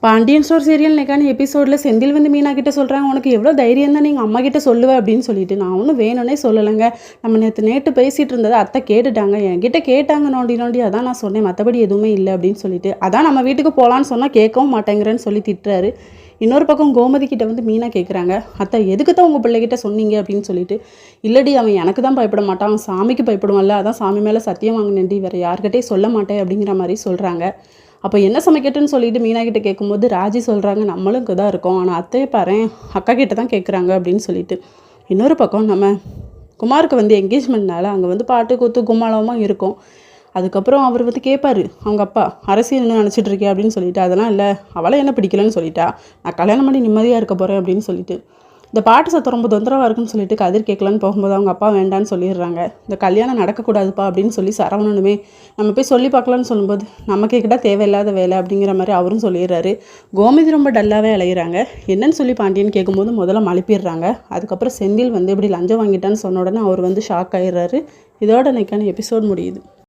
Pandian store serial இன்னைக்கான எபிசோடில் செந்தில் வந்து மீனா கிட்ட சொல்கிறாங்க, உனக்கு எவ்வளோ தைரியம் தான் நீங்கள் அம்மா கிட்ட சொல்லுவேன் அப்படின்னு சொல்லிட்டு. நான் ஒன்றும் வேணும்னே சொல்லலைங்க. நம்ம நேற்று பேசிகிட்டு இருந்ததை அத்தை கேட்டுட்டாங்க, என்கிட்ட கேட்டாங்க நோண்டி அதான் நான் சொன்னேன், மற்றபடி எதுவுமே இல்லை அப்படின்னு சொல்லிட்டு. அதான் நம்ம வீட்டுக்கு போகலான்னு சொன்னால் கேட்கவும் மாட்டேங்கிறேன்னு சொல்லி திட்டுறாரு. இன்னொரு பக்கம் கோமதி கிட்ட வந்து மீனா கேட்குறாங்க, அத்தை எதுக்கு தான் உங்கள் பிள்ளைகிட்ட சொன்னீங்க அப்படின்னு சொல்லிட்டு. இல்லடி, அவன் எனக்கு தான் பயப்பட மாட்டான், அவன் சாமிக்கு பயப்படுவான்ல, அதான் சாமி மேலே சத்தியம் வாங்கினேன்டி, வேறு யார்கிட்டையும் சொல்ல மாட்டேன் அப்படிங்கிற மாதிரி சொல்கிறாங்க. அப்போ என்ன சமைக்கட்டுன்னு சொல்லிட்டு மீனா கிட்ட கேட்கும்போது ராஜி சொல்கிறாங்க, நம்மளும் இங்கே தான் இருக்கோம், ஆனால் அத்தையை பாரு அக்கா கிட்ட தான் கேட்குறாங்க அப்படின்னு சொல்லிட்டு. இன்னொரு பக்கம் நம்ம குமாருக்கு வந்து என்கேஜ்மெண்ட்னால அங்கே வந்து பாட்டு கூத்து கும்மாளமாக இருக்கும். அதுக்கப்புறம் அவர் வந்து கேட்பார், அவங்க அப்பா அரசியல் என்ன நினச்சிட்டு இருக்கே அப்படின்னு சொல்லிட்டு. அதெல்லாம் இல்லை, அவளை என்ன பிடிக்கலன்னு சொல்லிட்டா, நான் கல்யாணம் பண்ணி நிம்மதியாக இருக்க போகிறேன் அப்படின்னு சொல்லிட்டு. இந்த பாட்டு சத்தம் ரொம்ப தொந்தரவாக இருக்குன்னு சொல்லிட்டு கதிர் கேட்கலான்னு போகும்போது அவங்க அப்பா வேண்டான்னு சொல்லிடுறாங்க. இந்த கல்யாணம் நடக்கக்கூடாதுப்பா அப்படின்னு சொல்லி சரவணனுமே நம்ம போய் சொல்லி பார்க்கலான்னு சொல்லும்போது நமக்கு கிட்ட தேவையில்லாத வேலை அப்படிங்கிற மாதிரி அவரும் சொல்லிடுறாரு. கோமதி ரொம்ப டல்லாகவே அலைகிறாங்க. என்னன்னு சொல்லி பாண்டியன் கேட்கும்போது முதல்ல மழுப்பிடுறாங்க. அதுக்கப்புறம் செந்தில் வந்து இப்படி லஞ்சம் வாங்கிட்டான்னு சொன்ன உடனே அவர் வந்து ஷாக் ஆகிடுறாரு. இதோட இன்னைக்கான எபிசோட் முடியுது.